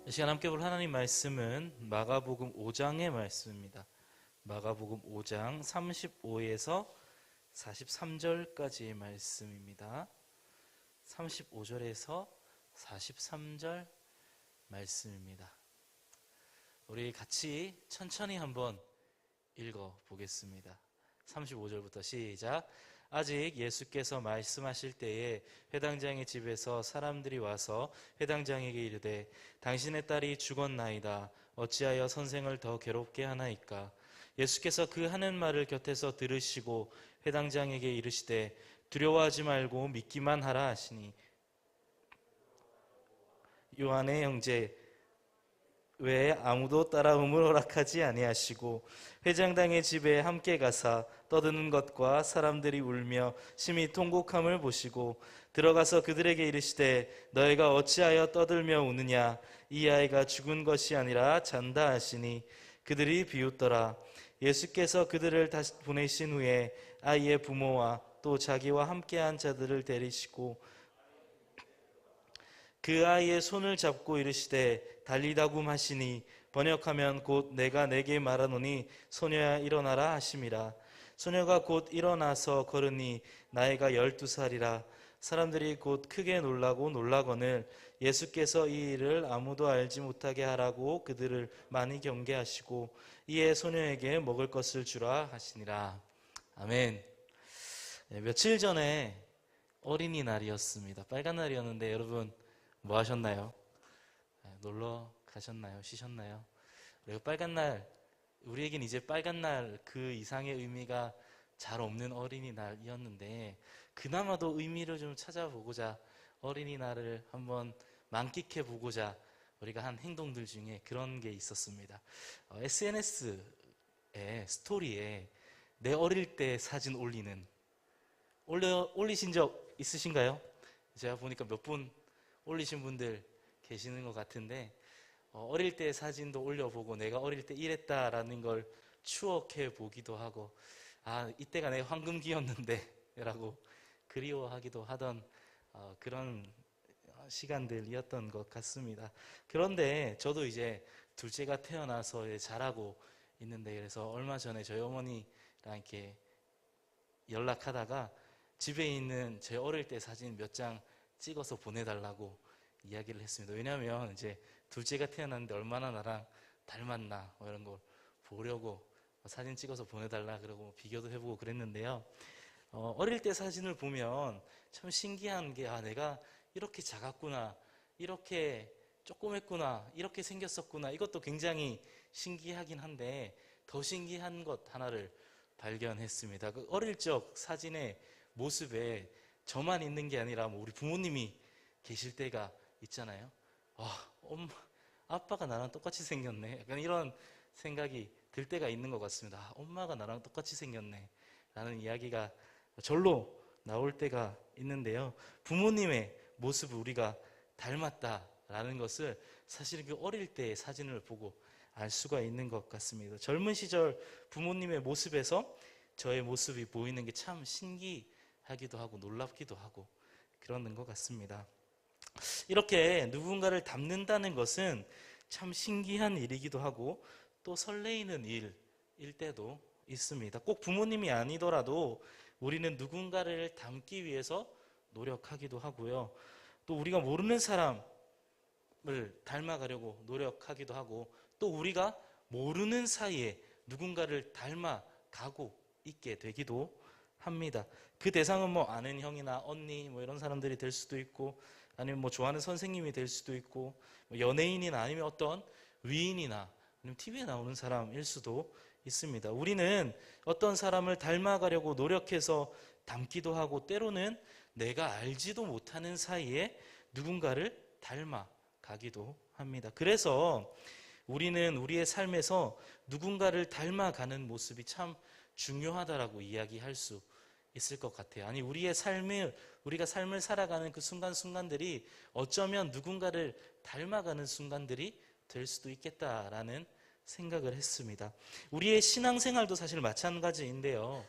이 시간 함께 볼 하나님 말씀은 마가복음 5장의 말씀입니다. 마가복음 5장 35에서 43절까지의 말씀입니다. 35절에서 43절 말씀입니다. 우리 같이 천천히 한번 읽어 보겠습니다. 35절부터 시작. 아직 예수께서 말씀하실 때에 회당장의 집에서 사람들이 와서 회당장에게 이르되 당신의 딸이 죽었나이다. 어찌하여 선생을 더 괴롭게 하나이까? 예수께서 그 하는 말을 곁에서 들으시고 회당장에게 이르시되 두려워하지 말고 믿기만 하라 하시니 요한의 형제 외에 아무도 따라옴을 허락하지 아니하시고 회장당의 집에 함께 가사 떠드는 것과 사람들이 울며 심히 통곡함을 보시고 들어가서 그들에게 이르시되 너희가 어찌하여 떠들며 우느냐? 이 아이가 죽은 것이 아니라 잔다 하시니 그들이 비웃더라. 예수께서 그들을 다시 보내신 후에 아이의 부모와 또 자기와 함께한 자들을 데리시고 그 아이의 손을 잡고 이르시되 달리다굼 하시니 번역하면 곧 내가 내게 말하노니 소녀야 일어나라 하심이라. 소녀가 곧 일어나서 걸으니 나이가 12살이라. 사람들이 곧 크게 놀라고 놀라거늘 예수께서 이 일을 아무도 알지 못하게 하라고 그들을 많이 경계하시고 이에 소녀에게 먹을 것을 주라 하시니라. 아멘. 네, 며칠 전에 어린이날이었습니다. 빨간 날이었는데 여러분 뭐 하셨나요? 놀러 가셨나요? 쉬셨나요? 그리고 빨간 날, 우리에겐 이제 빨간 날 그 이상의 의미가 잘 없는 어린이날이었는데 그나마도 의미를 좀 찾아보고자 어린이날을 한번 만끽해 보고자 우리가 한 행동들 중에 그런 게 있었습니다. SNS에 스토리에 내 어릴 때 사진 올리신 적 있으신가요? 제가 보니까 몇 분 올리신 분들 계시는 것 같은데 어릴 때 사진도 올려보고 내가 어릴 때 이랬다라는 걸 추억해 보기도 하고 이때가 내 황금기였는데 라고 그리워하기도 하던 그런 시간들이었던 것 같습니다. 그런데 저도 이제 둘째가 태어나서 자라고 있는데 그래서 얼마 전에 저희 어머니랑 이렇게 연락하다가 집에 있는 제 어릴 때 사진 몇 장 찍어서 보내달라고 이야기를 했습니다. 왜냐하면 이제 둘째가 태어났는데 얼마나 나랑 닮았나 이런 걸 보려고 사진 찍어서 보내달라 그러고 비교도 해보고 그랬는데요. 어릴 때 사진을 보면 참 신기한 게 내가 이렇게 작았구나, 이렇게 조그맸구나, 이렇게 생겼었구나. 이것도 굉장히 신기하긴 한데 더 신기한 것 하나를 발견했습니다. 그 어릴 적 사진의 모습에 저만 있는 게 아니라 우리 부모님이 계실 때가 있잖아요. 아빠가 나랑 똑같이 생겼네. 약간 이런 생각이 들 때가 있는 것 같습니다. 엄마가 나랑 똑같이 생겼네. 라는 이야기가 절로 나올 때가 있는데요. 부모님의 모습을 우리가 닮았다라는 것을 사실 그 어릴 때의 사진을 보고 알 수가 있는 것 같습니다. 젊은 시절 부모님의 모습에서 저의 모습이 보이는 게 참 신기하기도 하고 놀랍기도 하고 그러는 것 같습니다. 이렇게 누군가를 닮는다는 것은 참 신기한 일이기도 하고 또 설레이는 일일 때도 있습니다. 꼭 부모님이 아니더라도 우리는 누군가를 닮기 위해서 노력하기도 하고요. 또 우리가 모르는 사람을 닮아가려고 노력하기도 하고 또 우리가 모르는 사이에 누군가를 닮아가고 있게 되기도 합니다. 그 대상은 아는 형이나 언니 이런 사람들이 될 수도 있고 아니면 좋아하는 선생님이 될 수도 있고 연예인이나 아니면 어떤 위인이나 아니면 TV에 나오는 사람일 수도 있습니다. 우리는 어떤 사람을 닮아가려고 노력해서 닮기도 하고 때로는 내가 알지도 못하는 사이에 누군가를 닮아가기도 합니다. 그래서 우리는 우리의 삶에서 누군가를 닮아가는 모습이 참 중요하다라고 이야기할 수 있을 것 같아요. 우리가 삶을 살아가는 그 순간순간들이 어쩌면 누군가를 닮아가는 순간들이 될 수도 있겠다라는 생각을 했습니다. 우리의 신앙생활도 사실 마찬가지인데요.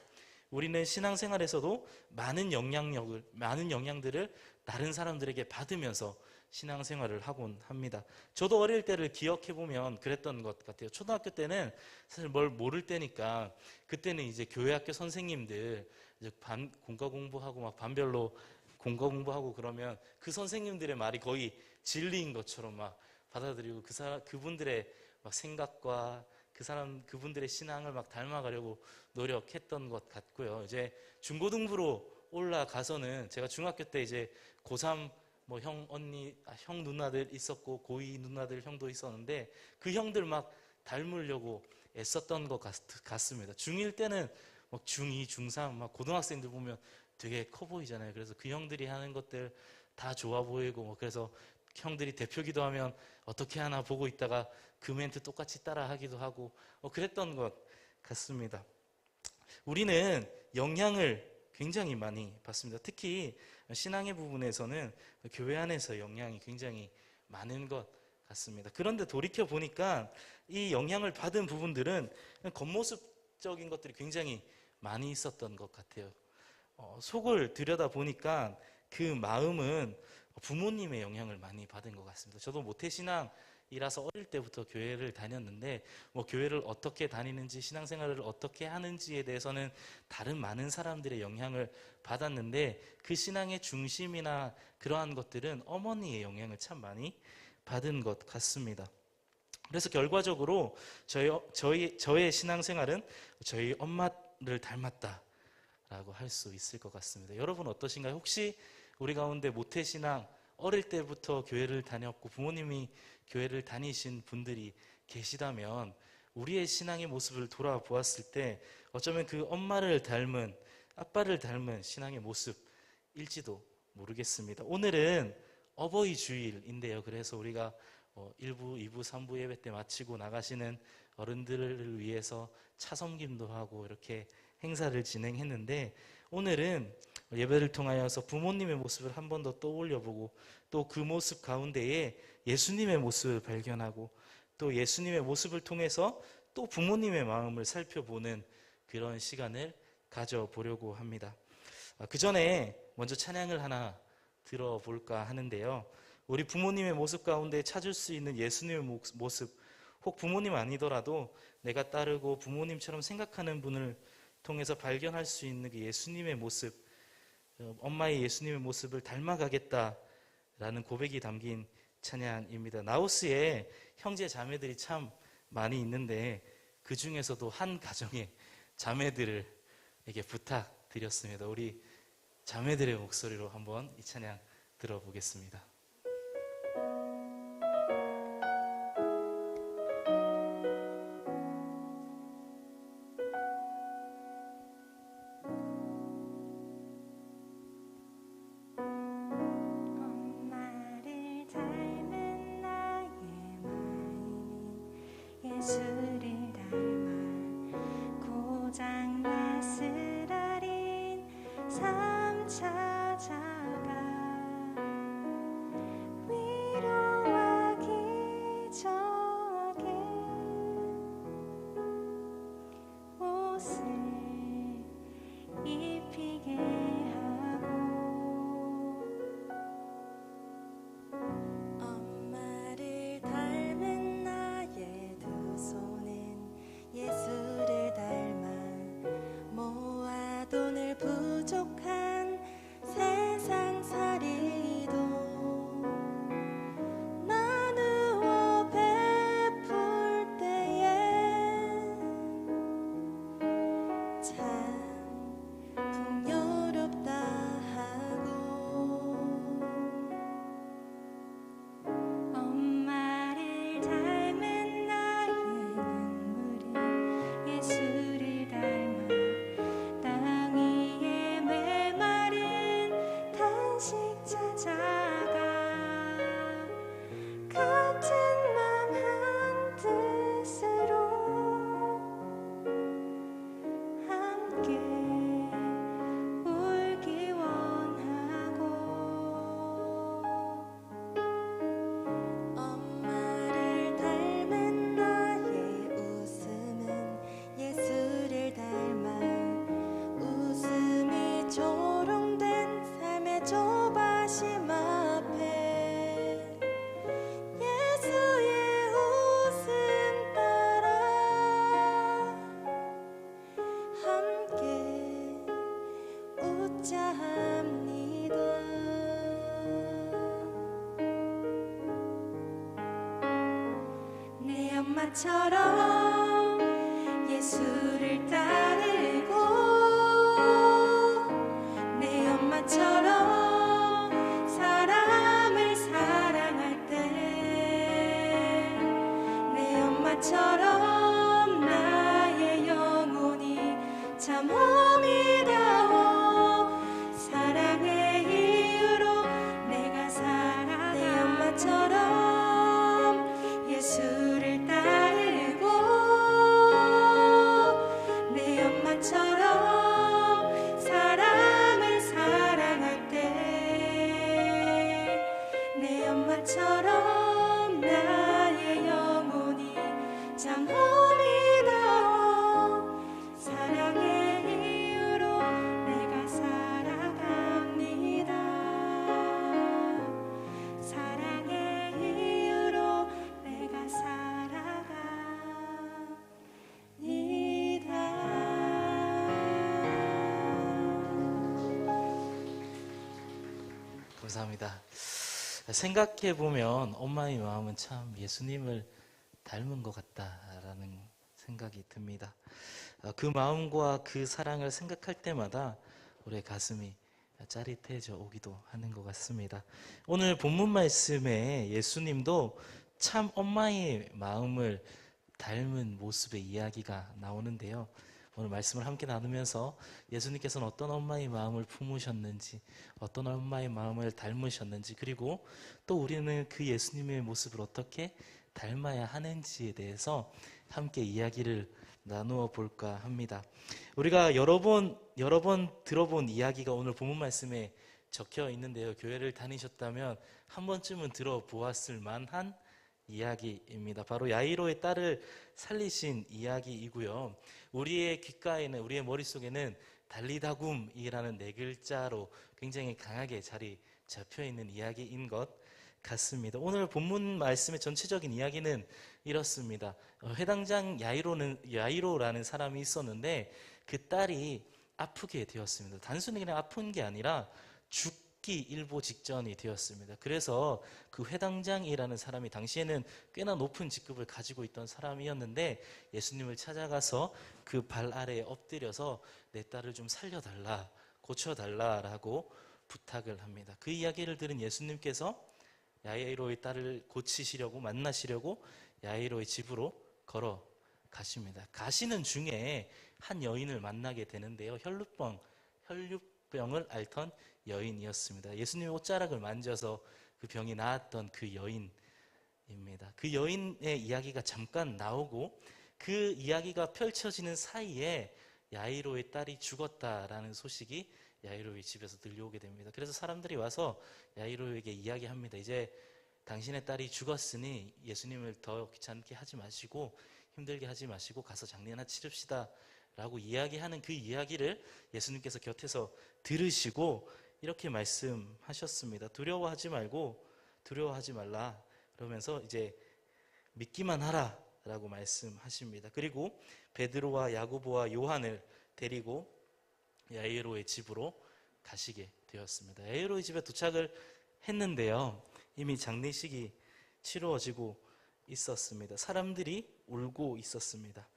우리는 신앙생활에서도 많은 영향들을 다른 사람들에게 받으면서 신앙생활을 하곤 합니다. 저도 어릴 때를 기억해 보면 그랬던 것 같아요. 초등학교 때는 사실 뭘 모를 때니까, 그때는 이제 교회 학교 선생님들 이제 공과 공부하고 막 반별로 공과 공부하고 그러면 그 선생님들의 말이 거의 진리인 것처럼 막 받아들이고 그분들의 막 생각과 그분들의 신앙을 막 닮아가려고 노력했던 것 같고요. 이제 중고등부로 올라가서는 제가 중학교 때 이제 고3 뭐 형 누나들 있었고 고2 누나들 형도 있었는데 그 형들 막 닮으려고 애썼던 것 같습니다. 중1 때는 막 중2, 중3 막 고등학생들 보면 되게 커 보이잖아요. 그래서 그 형들이 하는 것들 다 좋아 보이고 뭐 그래서 형들이 대표 기도하면 어떻게 하나 보고 있다가 그 멘트 똑같이 따라 하기도 하고 그랬던 것 같습니다. 우리는 영향을 굉장히 많이 받습니다. 특히 신앙의 부분에서는 교회 안에서 영향이 굉장히 많은 것 같습니다. 그런데 돌이켜 보니까 이 영향을 받은 부분들은 겉모습적인 것들이 굉장히 많이 있었던 것 같아요. 속을 들여다 보니까 그 마음은 부모님의 영향을 많이 받은 것 같습니다. 저도 모태신앙이라서 어릴 때부터 교회를 다녔는데 뭐 교회를 어떻게 다니는지 신앙생활을 어떻게 하는지에 대해서는 다른 많은 사람들의 영향을 받았는데 그 신앙의 중심이나 그러한 것들은 어머니의 영향을 참 많이 받은 것 같습니다. 그래서 결과적으로 저의 신앙생활은 저희 엄마를 닮았다라고 할 수 있을 것 같습니다. 여러분 어떠신가요? 혹시 우리 가운데 모태신앙 어릴 때부터 교회를 다녔고 부모님이 교회를 다니신 분들이 계시다면 우리의 신앙의 모습을 돌아보았을 때 어쩌면 그 엄마를 닮은 아빠를 닮은 신앙의 모습일지도 모르겠습니다. 오늘은 어버이 주일인데요. 그래서 우리가 1부, 2부, 3부 예배 때 마치고 나가시는 어른들을 위해서 차섬김도 하고 이렇게 행사를 진행했는데 오늘은 예배를 통하여서 부모님의 모습을 한 번 더 떠올려보고 또 그 모습 가운데에 예수님의 모습을 발견하고 또 예수님의 모습을 통해서 또 부모님의 마음을 살펴보는 그런 시간을 가져보려고 합니다. 그 전에 먼저 찬양을 하나 들어볼까 하는데요. 우리 부모님의 모습 가운데 찾을 수 있는 예수님의 모습, 혹 부모님 아니더라도 내가 따르고 부모님처럼 생각하는 분을 통해서 발견할 수 있는 그 예수님의 모습, 엄마의 예수님의 모습을 닮아가겠다라는 고백이 담긴 찬양입니다. 나우스에 형제 자매들이 참 많이 있는데 그 중에서도 한 가정의 자매들에게 부탁드렸습니다. 우리 자매들의 목소리로 한번 이 찬양 들어보겠습니다. 예수를 닮아 고장났을 어린 삶 찾아가 위로하기 적에 옷을 입히게 하고 엄마를 닮은 나의 두 손은 예수를 닮아 모아도 늘 부족한 세상살이도 나누어 베풀 때에 참 풍요롭다 하고 엄마를 닮은 나의 눈물이 예수를 닮아 땅 위에 메마른 탄식 찾아가 같은 맘 한 뜻으로 함께 울기 원하고 엄마를 닮은 나의 웃음은 예수를 닮아 엄마처럼 예수를 따르고 내 엄마처럼 사람을 사랑할 때 내 엄마처럼 나의 영혼이 참 호미다워 사랑의 이유로 내가 살아가 내 엄마처럼 예수를 따르고 내 엄마처럼 사람을 사랑할 때 내 엄마처럼 나의 영혼이 참 호미다워 사랑의 이유로 내가 살아갑니다. 사랑의 이유로 내가 살아갑니다. 감사합니다. 생각해 보면 엄마의 마음은 참 예수님을 닮은 것 같다라는 생각이 듭니다. 그 마음과 그 사랑을 생각할 때마다 우리의 가슴이 짜릿해져 오기도 하는 것 같습니다. 오늘 본문 말씀에 예수님도 참 엄마의 마음을 닮은 모습의 이야기가 나오는데요. 오늘 말씀을 함께 나누면서 예수님께서는 어떤 엄마의 마음을 품으셨는지, 어떤 엄마의 마음을 닮으셨는지, 그리고 또 우리는 그 예수님의 모습을 어떻게 닮아야 하는지에 대해서 함께 이야기를 나누어 볼까 합니다. 우리가 여러 번 들어본 이야기가 오늘 본문 말씀에 적혀 있는데요. 교회를 다니셨다면 한 번쯤은 들어보았을 만한 이야기입니다. 바로 야이로의 딸을 살리신 이야기이고요. 우리의 귓가에는, 우리의 머릿속에는 달리다굼이라는 네 글자로 굉장히 강하게 자리 잡혀 있는 이야기인 것 같습니다. 오늘 본문 말씀의 전체적인 이야기는 이렇습니다. 회당장 야이로라는 사람이 있었는데 그 딸이 아프게 되었습니다. 단순히 그냥 아픈 게 아니라 죽기 일보 직전이 되었습니다. 그래서 그 회당장이라는 사람이 당시에는 꽤나 높은 직급을 가지고 있던 사람이었는데 예수님을 찾아가서 그 발 아래에 엎드려서 내 딸을 좀 살려달라, 고쳐달라라고 부탁을 합니다. 그 이야기를 들은 예수님께서 야이로의 딸을 고치시려고, 만나시려고 야이로의 집으로 걸어가십니다. 가시는 중에 한 여인을 만나게 되는데요. 혈루병을 앓던 여인이었습니다. 예수님의 옷자락을 만져서 그 병이 나았던 그 여인입니다. 그 여인의 이야기가 잠깐 나오고 그 이야기가 펼쳐지는 사이에 야이로의 딸이 죽었다라는 소식이 야이로의 집에서 들려오게 됩니다. 그래서 사람들이 와서 야이로에게 이야기합니다. 이제 당신의 딸이 죽었으니 예수님을 더 귀찮게 하지 마시고 힘들게 하지 마시고 가서 장례나 치릅시다 라고 이야기하는 그 이야기를 예수님께서 곁에서 들으시고 이렇게 말씀하셨습니다. 두려워하지 말라 그러면서 이제 믿기만 하라 라고 말씀하십니다. 그리고 베드로와 야고보와 요한을 데리고 야이로의 집으로 가시게 되었습니다. 야이로의 집에 도착을 했는데요. 이미 장례식이 치루어지고 있었습니다. 사람들이 울고 있었습니다.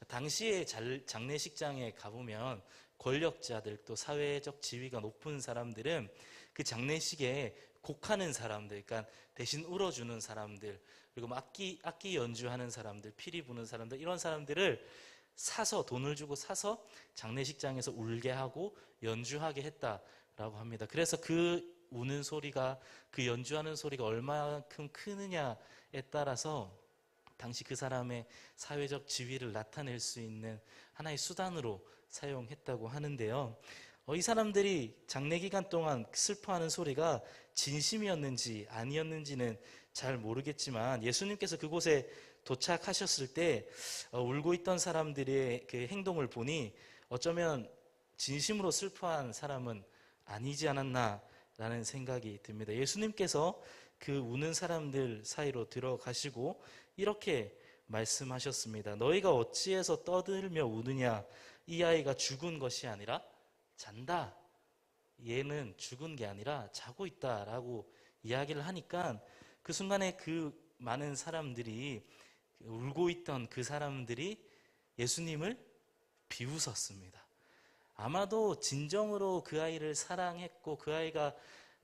당시에 장례식장에 가보면 권력자들 또 사회적 지위가 높은 사람들은 그 장례식에 곡하는 사람들, 그러니까 대신 울어주는 사람들, 그리고 악기 연주하는 사람들, 피리 부는 사람들, 이런 사람들을 돈을 주고 사서 장례식장에서 울게 하고 연주하게 했다라고 합니다. 그래서 그 우는 소리가, 그 연주하는 소리가 얼마만큼 크느냐에 따라서 당시 그 사람의 사회적 지위를 나타낼 수 있는 하나의 수단으로 사용했다고 하는데요. 이 사람들이 장례 기간 동안 슬퍼하는 소리가 진심이었는지 아니었는지는 잘 모르겠지만 예수님께서 그곳에 도착하셨을 때 울고 있던 사람들의 그 행동을 보니 어쩌면 진심으로 슬퍼한 사람은 아니지 않았나라는 생각이 듭니다. 예수님께서 그 우는 사람들 사이로 들어가시고 이렇게 말씀하셨습니다. 너희가 어찌해서 떠들며 우느냐? 이 아이가 죽은 것이 아니라 잔다. 얘는 죽은 게 아니라 자고 있다라고 이야기를 하니까 그 순간에 그 많은 사람들이 울고 있던 그 사람들이 예수님을 비웃었습니다. 아마도 진정으로 그 아이를 사랑했고 그 아이가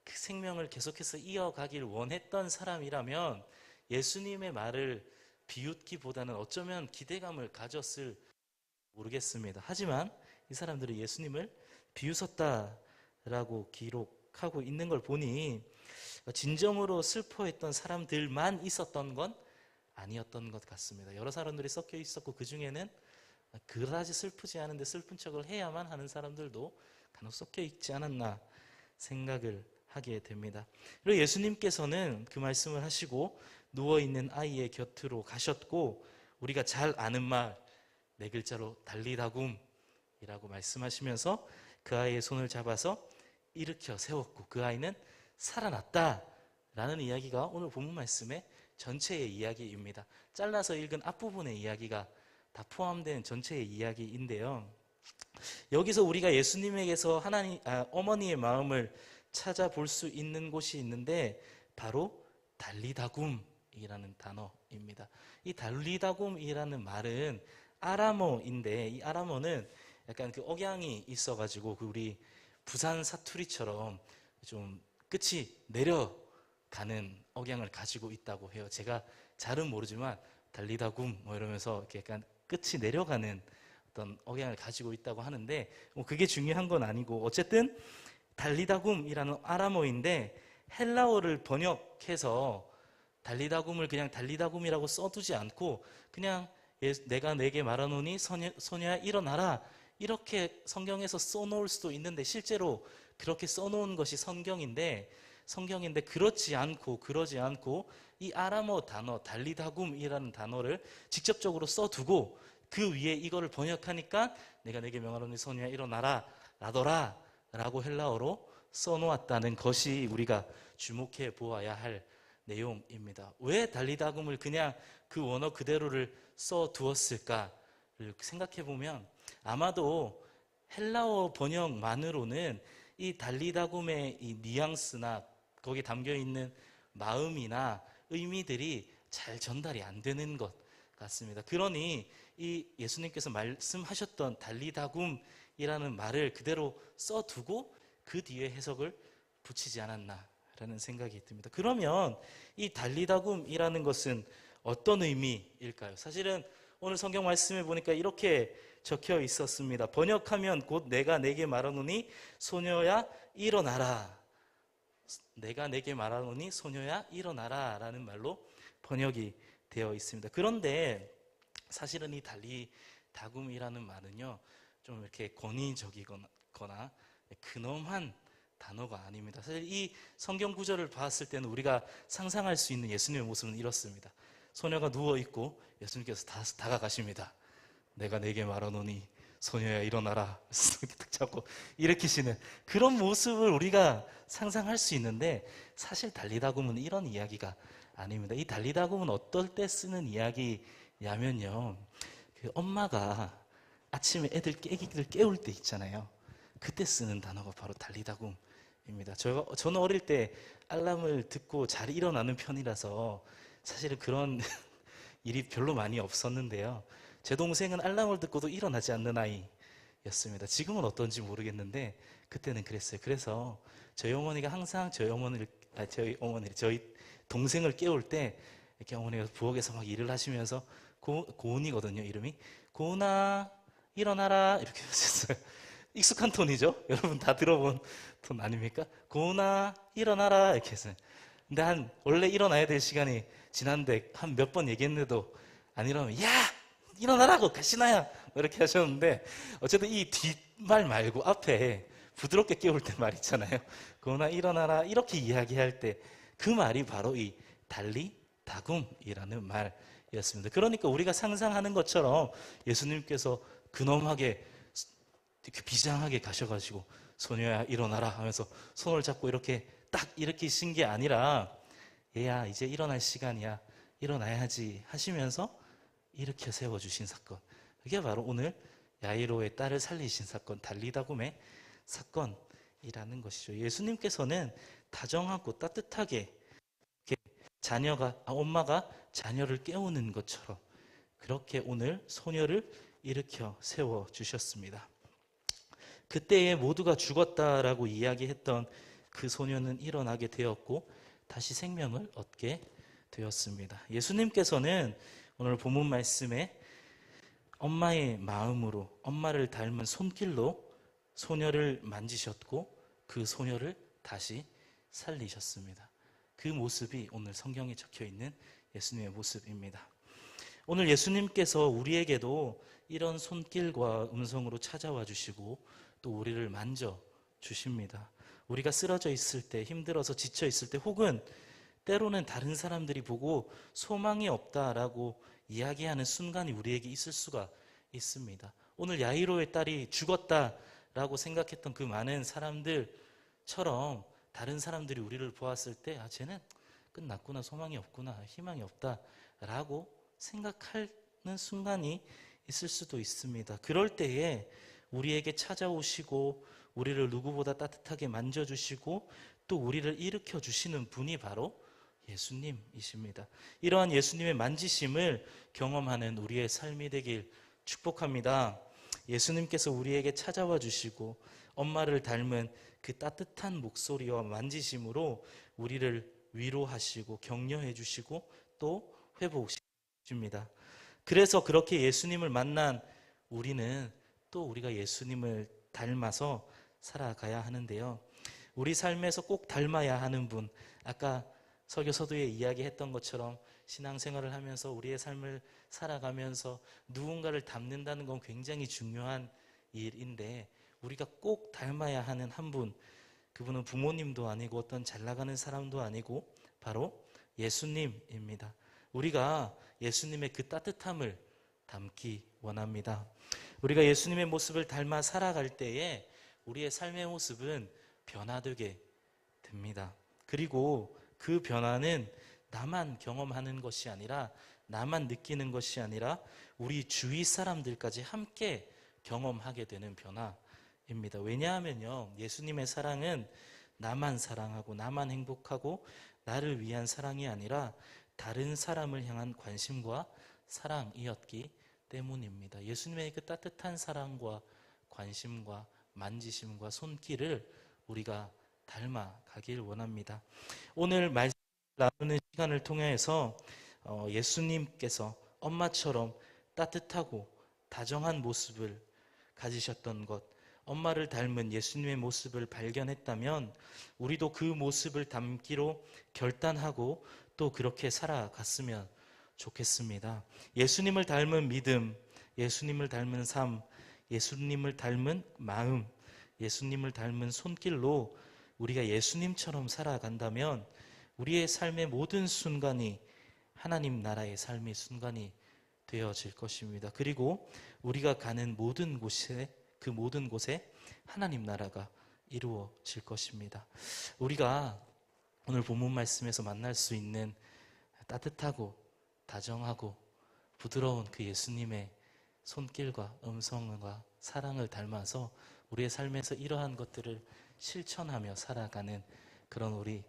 그 생명을 계속해서 이어가길 원했던 사람이라면 예수님의 말을 비웃기보다는 어쩌면 기대감을 가졌을 모르겠습니다. 하지만 이 사람들이 예수님을 비웃었다라고 기록하고 있는 걸 보니 진정으로 슬퍼했던 사람들만 있었던 건 아니었던 것 같습니다. 여러 사람들이 섞여 있었고 그 중에는 그다지 슬프지 않은데 슬픈 척을 해야만 하는 사람들도 간혹 섞여 있지 않았나 생각을 하게 됩니다. 그리고 예수님께서는 그 말씀을 하시고 누워있는 아이의 곁으로 가셨고 우리가 잘 아는 말 네 글자로 달리다굼이라고 말씀하시면서 그 아이의 손을 잡아서 일으켜 세웠고 그 아이는 살아났다라는 이야기가 오늘 본문 말씀의 전체의 이야기입니다. 잘라서 읽은 앞부분의 이야기가 다 포함된 전체의 이야기인데요. 여기서 우리가 예수님에게서 어머니의 마음을 찾아볼 수 있는 곳이 있는데 바로 달리다굼이라는 단어입니다. 이 달리다굼이라는 말은 아람어인데 이 아람어는 약간 그 억양이 있어가지고 그 우리 부산 사투리처럼 좀 끝이 내려가는 억양을 가지고 있다고 해요. 제가 잘은 모르지만 달리다굼 뭐 이러면서 이렇게 약간 끝이 내려가는 어떤 억양을 가지고 있다고 하는데 그게 중요한 건 아니고 어쨌든 달리다굼이라는 아람어인데 헬라어를 번역해서 달리다굼을 그냥 달리다굼이라고 써두지 않고 그냥 내가 내게 말하노니 소녀야 일어나라 이렇게 성경에서 써놓을 수도 있는데 실제로 그렇게 써놓은 것이 성경인데 그러지 않고 이 아람어 단어 달리다굼이라는 단어를 직접적으로 써두고 그 위에 이거를 번역하니까 내가 내게 명하노니 소녀야 일어나라 라더라 라고 헬라어로 써놓았다는 것이 우리가 주목해 보아야 할 내용입니다. 왜 달리다굼을 그냥 그 원어 그대로를 써두었을까를 생각해 보면 아마도 헬라어 번역만으로는 이 달리다굼의 이 뉘앙스나 거기에 담겨 있는 마음이나 의미들이 잘 전달이 안 되는 것 같습니다. 그러니 이 예수님께서 말씀하셨던 달리다굼이라는 말을 그대로 써두고 그 뒤에 해석을 붙이지 않았나라는 생각이 듭니다. 그러면 이 달리다굼이라는 것은 어떤 의미일까요? 사실은 오늘 성경 말씀에 보니까 이렇게 적혀 있었습니다. 번역하면 곧 내가 내게 말하노니 소녀야 일어나라. 내가 내게 말하노니 소녀야 일어나라 라는 말로 번역이 되어 있습니다. 그런데 사실은 이 달리다굼이라는 말은요 좀 이렇게 권위적이거나 근엄한 단어가 아닙니다. 사실 이 성경 구절을 봤을 때는 우리가 상상할 수 있는 예수님의 모습은 이렇습니다. 소녀가 누워있고 예수님께서 다가가십니다. 내가 내게 말하노니 소녀야 일어나라. 이렇게 딱 잡고 일으키시는 그런 모습을 우리가 상상할 수 있는데 사실 달리다굼은 이런 이야기가 아닙니다. 이 달리다굼은 어떨 때 쓰는 이야기냐면요. 그 엄마가 아침에 애기들 깨울 때 있잖아요. 그때 쓰는 단어가 바로 달리다굼입니다. 저는 어릴 때 알람을 듣고 잘 일어나는 편이라서 사실은 그런 일이 별로 많이 없었는데요. 제 동생은 알람을 듣고도 일어나지 않는 아이였습니다. 지금은 어떤지 모르겠는데 그때는 그랬어요. 그래서 저희 어머니가 항상 저희 동생을 깨울 때 이렇게 어머니가 부엌에서 막 일을 하시면서 고은이거든요. 이름이 고은아 일어나라 이렇게 하셨어요. 익숙한 톤이죠. 여러분 다 들어본 톤 아닙니까? 고은아 일어나라 이렇게 했어요. 근데 원래 일어나야 될 시간이 지난데 한 몇 번 얘기했는데도 안 일어나면 야 일어나라고 가시나야 이렇게 하셨는데 어쨌든 이 뒷말 말고 앞에 부드럽게 깨울 때 말 있잖아요. 고은아 일어나라 이렇게 이야기할 때 그 말이 바로 이 달리다굼이라는 말이었습니다. 그러니까 우리가 상상하는 것처럼 예수님께서 근엄하게 이렇게 비장하게 가셔가지고 소녀야 일어나라 하면서 손을 잡고 이렇게 딱 일으키신 게 아니라 얘야 이제 일어날 시간이야 일어나야지 하시면서 일으켜 세워주신 사건, 그게 바로 오늘 야이로의 딸을 살리신 사건 달리다굼의 사건이라는 것이죠. 예수님께서는 다정하고 따뜻하게 엄마가 자녀를 깨우는 것처럼 그렇게 오늘 소녀를 일으켜 세워 주셨습니다. 그때에 모두가 죽었다라고 이야기했던 그 소녀는 일어나게 되었고 다시 생명을 얻게 되었습니다. 예수님께서는 오늘 본문 말씀에 엄마의 마음으로 엄마를 닮은 손길로 소녀를 만지셨고 그 소녀를 다시 살리셨습니다. 그 모습이 오늘 성경에 적혀 있는 예수님의 모습입니다. 오늘 예수님께서 우리에게도 이런 손길과 음성으로 찾아와 주시고 또 우리를 만져 주십니다. 우리가 쓰러져 있을 때, 힘들어서 지쳐 있을 때, 혹은 때로는 다른 사람들이 보고 소망이 없다라고 이야기하는 순간이 우리에게 있을 수가 있습니다. 오늘 야이로의 딸이 죽었다라고 생각했던 그 많은 사람들처럼 다른 사람들이 우리를 보았을 때 쟤는 끝났구나, 소망이 없구나, 희망이 없다라고 생각하는 순간이 있을 수도 있습니다. 그럴 때에 우리에게 찾아오시고 우리를 누구보다 따뜻하게 만져주시고 또 우리를 일으켜 주시는 분이 바로 예수님이십니다. 이러한 예수님의 만지심을 경험하는 우리의 삶이 되길 축복합니다. 예수님께서 우리에게 찾아와 주시고 엄마를 닮은 그 따뜻한 목소리와 만지심으로 우리를 위로하시고 격려해 주시고 또 회복시키십니다. 그래서 그렇게 예수님을 만난 우리는 또 우리가 예수님을 닮아서 살아가야 하는데요. 우리 삶에서 꼭 닮아야 하는 분, 아까 설교서두에 이야기했던 것처럼 신앙생활을 하면서 우리의 삶을 살아가면서 누군가를 닮는다는 건 굉장히 중요한 일인데 우리가 꼭 닮아야 하는 한 분, 그분은 부모님도 아니고 어떤 잘 나가는 사람도 아니고 바로 예수님입니다. 우리가 예수님의 그 따뜻함을 담기 원합니다. 우리가 예수님의 모습을 닮아 살아갈 때에 우리의 삶의 모습은 변화되게 됩니다. 그리고 그 변화는 나만 경험하는 것이 아니라 나만 느끼는 것이 아니라 우리 주위 사람들까지 함께 경험하게 되는 변화입니다. 왜냐하면요, 예수님의 사랑은 나만 사랑하고 나만 행복하고 나를 위한 사랑이 아니라 다른 사람을 향한 관심과 사랑이었기 때문입니다. 예수님의 그 따뜻한 사랑과 관심과 만지심과 손길을 우리가 닮아가길 원합니다. 오늘 말씀 나누는 시간을 통해서 예수님께서 엄마처럼 따뜻하고 다정한 모습을 가지셨던 것, 엄마를 닮은 예수님의 모습을 발견했다면 우리도 그 모습을 담기로 결단하고 또 그렇게 살아갔으면 좋겠습니다. 예수님을 닮은 믿음, 예수님을 닮은 삶, 예수님을 닮은 마음, 예수님을 닮은 손길로 우리가 예수님처럼 살아간다면 우리의 삶의 모든 순간이 하나님 나라의 삶의 순간이 되어질 것입니다. 그리고 우리가 가는 모든 곳에 그 모든 곳에 하나님 나라가 이루어질 것입니다. 우리가 오늘 본문 말씀에서 만날 수 있는 따뜻하고 다정하고 부드러운 그 예수님의 손길과 음성과 사랑을 닮아서 우리의 삶에서 이러한 것들을 실천하며 살아가는 그런 우리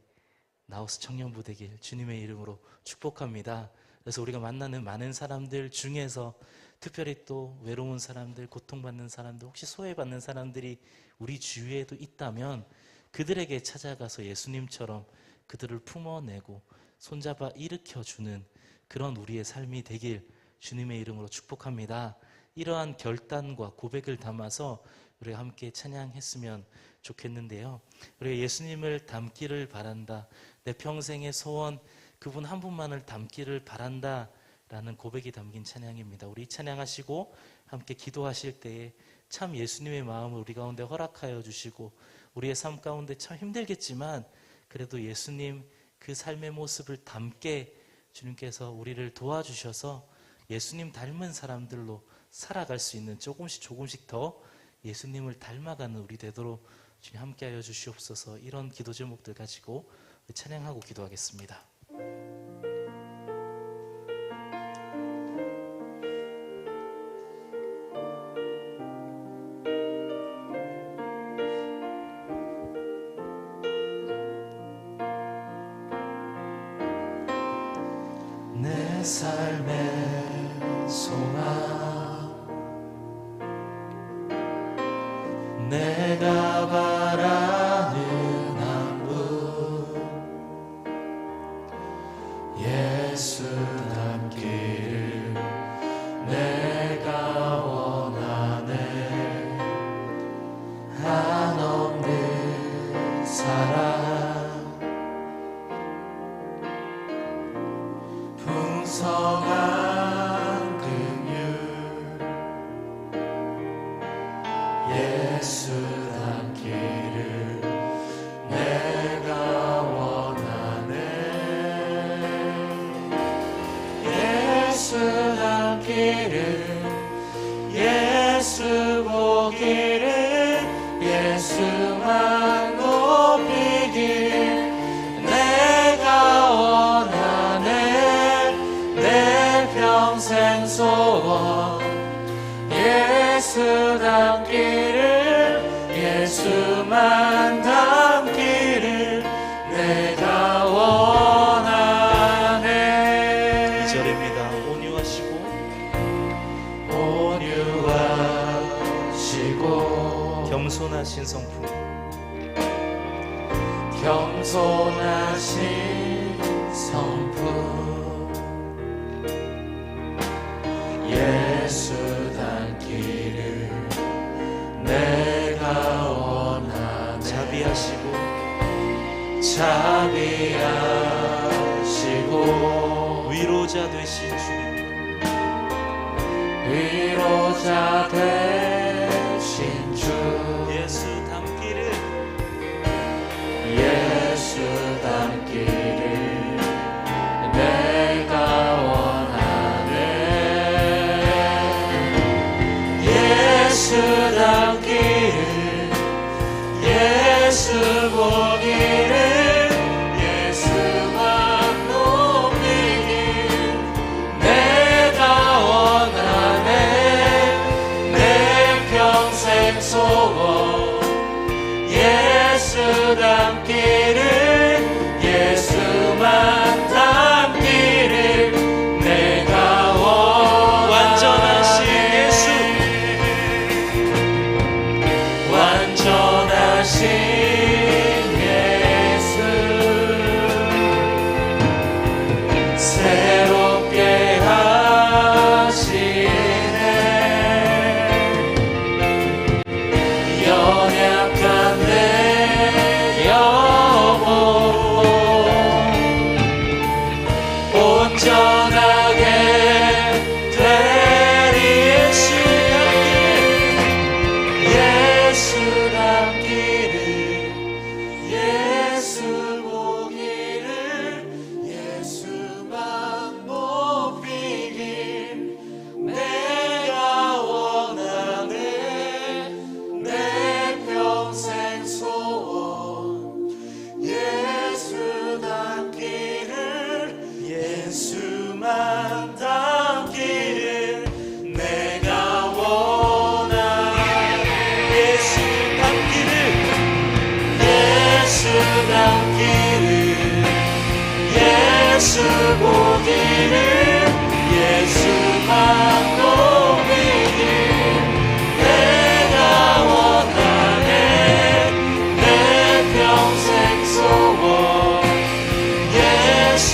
나우스 청년부 되길 주님의 이름으로 축복합니다. 그래서 우리가 만나는 많은 사람들 중에서 특별히 또 외로운 사람들, 고통받는 사람들, 혹시 소외받는 사람들이 우리 주위에도 있다면 그들에게 찾아가서 예수님처럼 그들을 품어내고 손잡아 일으켜주는 그런 우리의 삶이 되길 주님의 이름으로 축복합니다. 이러한 결단과 고백을 담아서 우리가 함께 찬양했으면 좋겠는데요. 우리가 예수님을 닮기를 바란다. 내 평생의 소원 그분 한 분만을 닮기를 바란다 라는 고백이 담긴 찬양입니다. 우리 찬양하시고 함께 기도하실 때에 참 예수님의 마음을 우리 가운데 허락하여 주시고 우리의 삶 가운데 참 힘들겠지만 그래도 예수님 그 삶의 모습을 담게 주님께서 우리를 도와주셔서 예수님 닮은 사람들로 살아갈 수 있는 조금씩 더 예수님을 닮아가는 우리 되도록 주님 함께하여 주시옵소서. 이런 기도 제목들 가지고 찬양하고 기도하겠습니다. 내 삶의 소망 내가 바라는 한 분 예수 닮기를 내가 원하네 한없는 사랑 풍성한 긍휼 예수 닮기를 내가 원하네 예수 닮기를 예수 보기를 예수만 높이길 내가 원하네 내 평생 소원 예수 닮기를 예수만 닮기를 내가 원하네 2절입니다. 온유하시고 온유하시고 겸손하신 성품 겸손하신 성품 예수 닮기를 내가 원하네 자비하시고 자비하시고 위로자 되신 주 위로자 되신 주 예수 닮기를 예수 닮기를 내가 원하네 예수 닮기를 예수 보기를 예수만 높이길 내가 원하네 내 평생 소원 예수 닮기를 예수만 닮기를 내가 원하네 완전하신 예수 완전하신 예수 새롭게 하시네 연약한 내 영혼 온전하게 되리 예수 닮기를 예수 보기를 예수만 높이길 내가 원하네 내 평생 소원 예수 닮기를 예수만 닮기를 내가 원하네 예수 닮기를 예수 닮기를 예수 보기를 예수만 높이길 내가 원하네 내 평생 소원 예수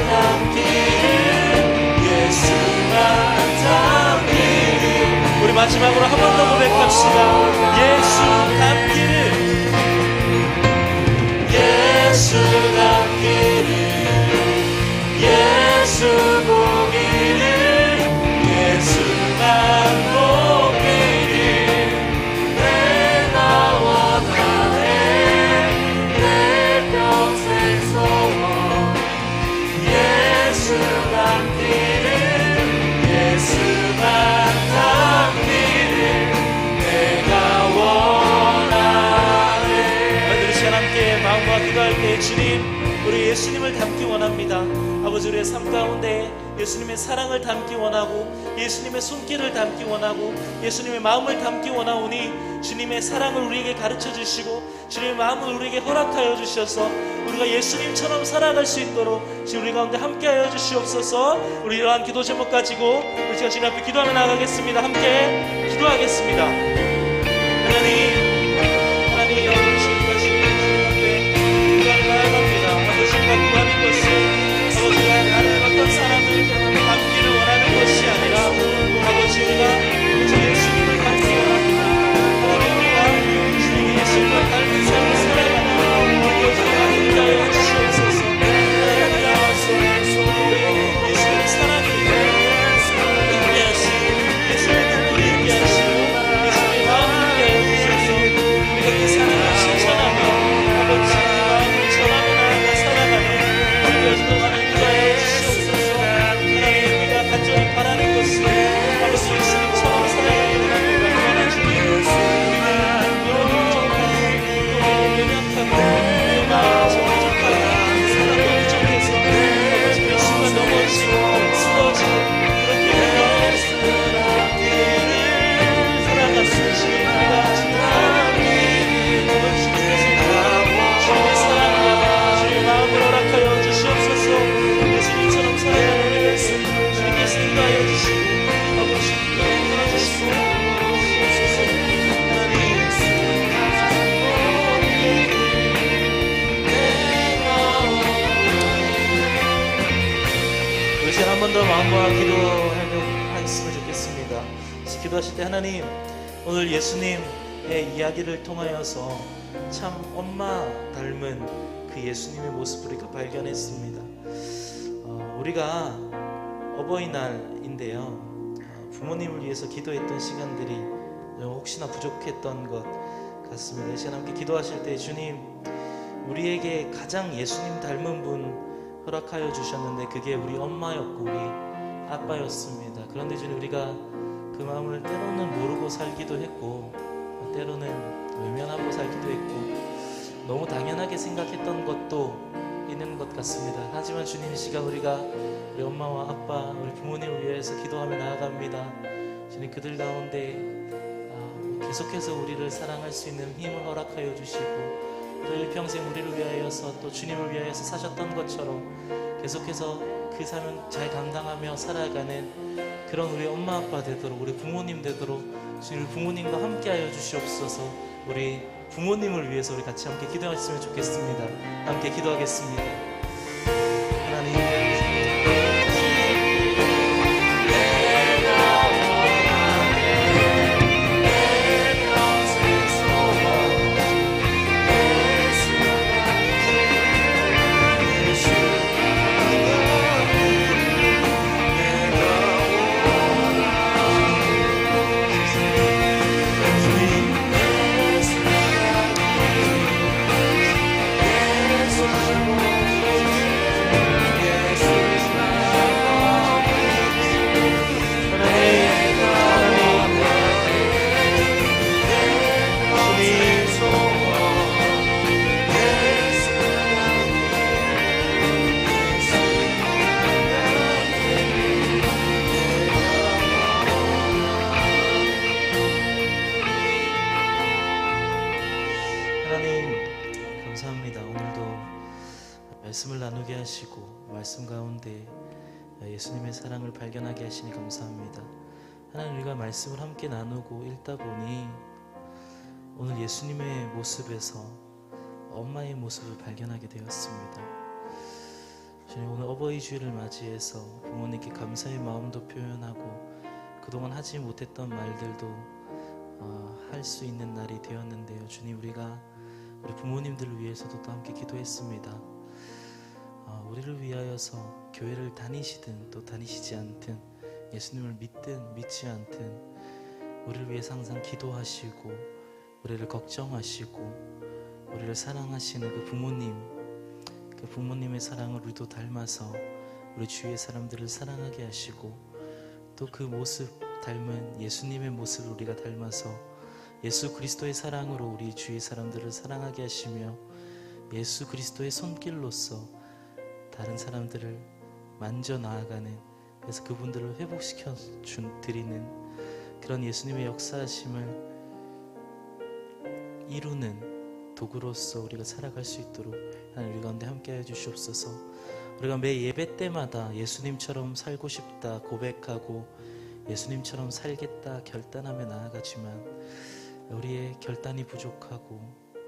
닮기를 예수만 닮기를 우리 마지막으로 한 번 더 고백합시다. 예수 닮기를 예수 닮기를 예수 보기를 예수만 높이길 내가 원하네 내 평생 소원 예수 닮기를 예수만 닮기를 내가 원하네 오늘 이 시간 함께 마음과 기도할 때 주님 우리 예수님을 닮기 원합니다. 아버지 우리의 삶 가운데 예수님의 사랑을 담기 원하고 예수님의 손길을 담기 원하고 예수님의 마음을 담기 원하오니 주님의 사랑을 우리에게 가르쳐 주시고 주님의 마음을 우리에게 허락하여 주셔서 우리가 예수님처럼 살아갈 수 있도록 지금 우리 가운데 함께하여 주시옵소서. 우리 이러한 기도 제목 가지고 우리 제가 주님 앞에 기도하며 나가겠습니다. 함께 기도하겠습니다. 하나님 주님과 주님 앞에 기도하며 나아갑니다. 아버지가 구하는 것은 아버지가 나는 어떤 사람을 닮기를 원하는 것이 아니라 아버지 우리가 예수님을 닮기 원합니다. 하나님 우리가 주님이 예수님을 닮은 삶을 살아가는 우리 교회가 함께하여 주시옵소서. 하나님 나와서 예수님을 사랑합니다. 인계하시고 예수님의 눈을 인계하시고 예수님의 마음을 인계하여 주셔서 우리가 그 사랑을 실천하며 아버지 마음을 전하며 나아가 살아가는 우리 교회도 하나님 인도하여 주시옵소서. 하나님 우리가 간절히 바라는 것은 아버지 예수님처럼 살아가는 그러나 주님 우리는 너무 부족하고 너무 연약하고 내 마음이 부족하고 사랑도 부족해서 아버지 몇 순간 넘어지고 쓰러지고 그렇게 되면 살아갔을지 우리가 지금 주님의 사랑과 주님의 마음을 허락하여 주시옵소서. 예수님처럼 살아가는 우리를 주님께서 인도하여 주시고 아버지 끌어주시고 주시옵소서. 우리 시간 한 번 더 마음과 기도했으면 좋겠습니다. 기도하실 때 하나님 오늘 예수님의 이야기를 통하여서 참 엄마 닮은 그 예수님의 모습을 우리가 발견했습니다. 우리가 어버이날인데요, 부모님을 위해서 기도했던 시간들이 혹시나 부족했던 것 같습니다. 이 시간 함께 기도하실 때 주님 우리에게 가장 예수님 닮은 분 허락하여 주셨는데 그게 우리 엄마였고 우리 아빠였습니다. 그런데 주님 우리가 그 마음을 때로는 모르고 살기도 했고 때로는 외면하고 살기도 했고 너무 당연하게 생각했던 것도 있는 것 같습니다. 하지만 주님 이 시간 우리가 우리 엄마와 아빠 우리 부모님을 위해서 기도하며 나아갑니다. 주님 그들 가운데 계속해서 우리를 사랑할 수 있는 힘을 허락하여 주시고 또 일평생 우리를 위하여서 또 주님을 위하여서 사셨던 것처럼 계속해서 그 삶을 잘 감당하며 살아가는 그런 우리 엄마 아빠 되도록 우리 부모님 되도록 주님 부모님과 함께하여 주시옵소서. 우리 부모님을 위해서 우리 같이 함께 기도했으면 좋겠습니다. 함께 기도하겠습니다. 하나님 말씀을 나누게 하시고 말씀 가운데 예수님의 사랑을 발견하게 하시니 감사합니다. 하나님 우리가 말씀을 함께 나누고 읽다 보니 오늘 예수님의 모습에서 엄마의 모습을 발견하게 되었습니다. 주님 오늘 어버이 주일을 맞이해서 부모님께 감사의 마음도 표현하고 그동안 하지 못했던 말들도 할 수 있는 날이 되었는데요. 주님 우리가 우리 부모님들을 위해서도 또 함께 기도했습니다. 우리를 위하여서 교회를 다니시든 또 다니시지 않든 예수님을 믿든 믿지 않든 우리를 위해서 항상 기도하시고 우리를 걱정하시고 우리를 사랑하시는 그 부모님의 사랑을 우리도 닮아서 우리 주위의 사람들을 사랑하게 하시고 또 그 모습 닮은 예수님의 모습을 우리가 닮아서 예수 그리스도의 사랑으로 우리 주위 사람들을 사랑하게 하시며 예수 그리스도의 손길로서 다른 사람들을 만져 나아가는 그래서 그분들을 회복시켜 드리는 그런 예수님의 역사하심을 이루는 도구로서 우리가 살아갈 수 있도록 하나님 우리 가운데 함께하여 주시옵소서. 우리가 매 예배 때마다 예수님처럼 살고 싶다 고백하고 예수님처럼 살겠다 결단하며 나아가지만 우리의 결단이 부족하고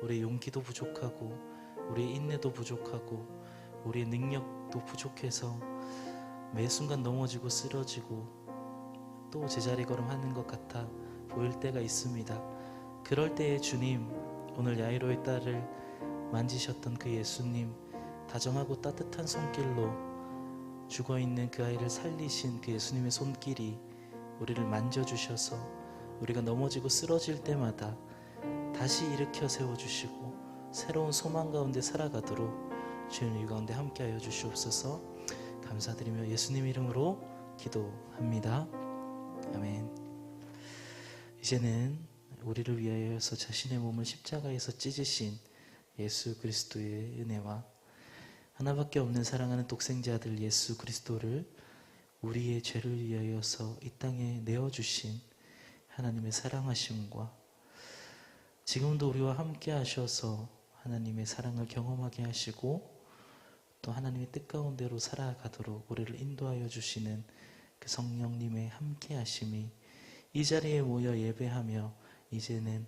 우리의 용기도 부족하고 우리의 인내도 부족하고 우리의 능력도 부족해서 매 순간 넘어지고 쓰러지고 또 제자리 걸음하는 것 같아 보일 때가 있습니다. 그럴 때에 주님, 오늘 야이로의 딸을 만지셨던 그 예수님, 다정하고 따뜻한 손길로 죽어있는 그 아이를 살리신 그 예수님의 손길이 우리를 만져주셔서 우리가 넘어지고 쓰러질 때마다 다시 일으켜 세워주시고 새로운 소망 가운데 살아가도록 주님 이 가운데 함께하여 주시옵소서. 감사드리며 예수님 이름으로 기도합니다. 아멘. 이제는 우리를 위하여서 자신의 몸을 십자가에서 찢으신 예수 그리스도의 은혜와 하나밖에 없는 사랑하는 독생자 아들 예수 그리스도를 우리의 죄를 위하여서 이 땅에 내어주신 하나님의 사랑하심과 지금도 우리와 함께 하셔서 하나님의 사랑을 경험하게 하시고 또 하나님의 뜻 가운데로 살아가도록 우리를 인도하여 주시는 그 성령님의 함께 하심이 이 자리에 모여 예배하며 이제는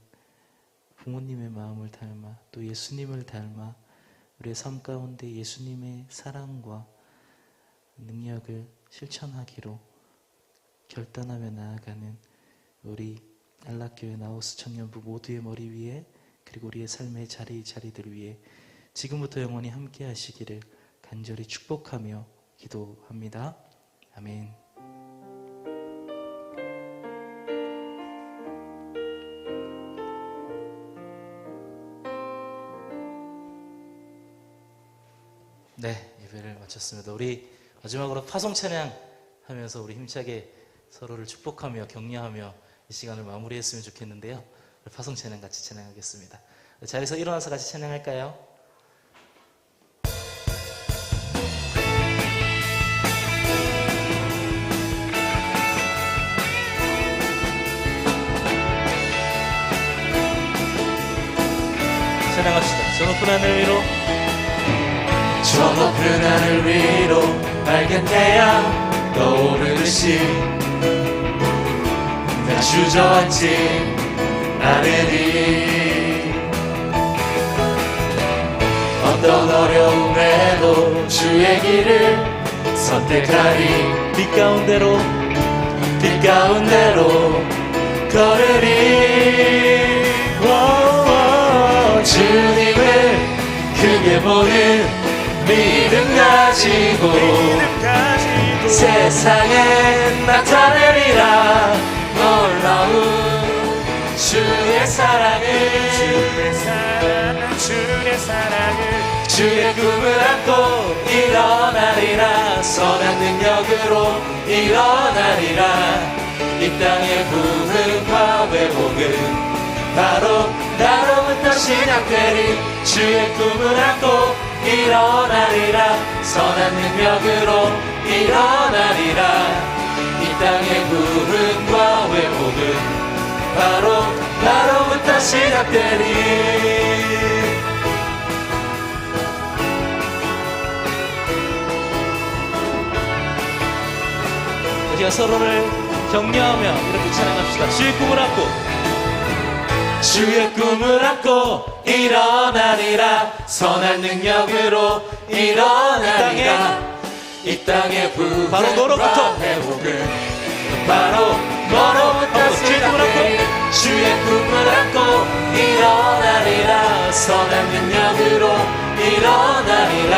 부모님의 마음을 닮아 또 예수님을 닮아 우리의 삶 가운데 예수님의 사랑과 능력을 실천하기로 결단하며 나아가는 우리 안락교회 나우스 청년부 모두의 머리 위에 그리고 우리의 삶의 자리들 위에 지금부터 영원히 함께 하시기를 간절히 축복하며 기도합니다. 아멘. 네, 예배를 마쳤습니다. 우리 마지막으로 파송 찬양 하면서 우리 힘차게 서로를 축복하며 격려하며 이 시간을 마무리했으면 좋겠는데요. 파송 찬양 같이 찬양하겠습니다. 자리에서 일어나서 같이 찬양할까요? 찬양합시다. 저 높은 하늘 위로 저 높은 하늘 위로 밝은 태양 떠오르듯이 나 주저앉지 않으리. 어떤 어려움에도 주의 길을 선택하리. 빛 가운데로 걸으리. 주님을 크게 보는 믿음 가지고 세상에 나타내리라. 놀라운 주의 사랑을 주의 꿈을 안고 일어나리라. 선한 능력으로 일어나리라. 이 땅의 부흥과 회복은 바로 나로부터 시작되리. 주의 꿈을 안고 일어나리라. 선한 능력으로 일어나리라. 이 땅의 부흥과 회복은 바로 나로부터 시작되리. 우리가 서로를 격려하며 이렇게 찬양합시다. 주의 꿈을 안고 일어나리라. 선한 능력으로 일어나리라. 이 땅의 부흥과 바로 너로부터 회복은 바로 너로부터 시작되리. 주의 꿈을 안고 일어나리라. 선한 능력으로 일어나리라.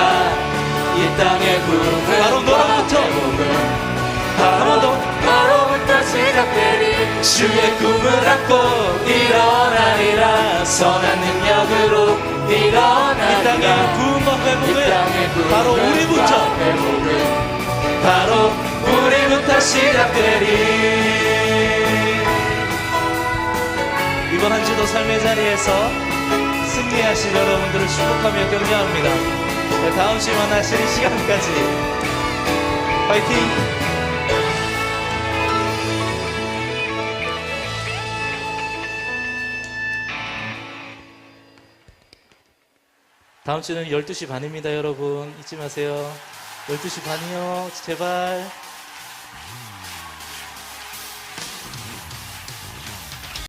이 땅의 부흥과 바로 너로부터 회복은 바로 너로부터 시작되리. 주의 꿈을 안고 일어나리라. 선한 능력으로 일어나리라. 이 땅의 부흥과 회복은 바로 우리부터 바로 우리부터 시작되리. 이번 한 주도 삶의 자리에서 승리하실 여러분들을 축복하며 격려합니다. 다음 주에 만나실 시간까지 파이팅! 다음 주는 12시 반입니다, 여러분. 잊지 마세요. 12시 반이요. 제발.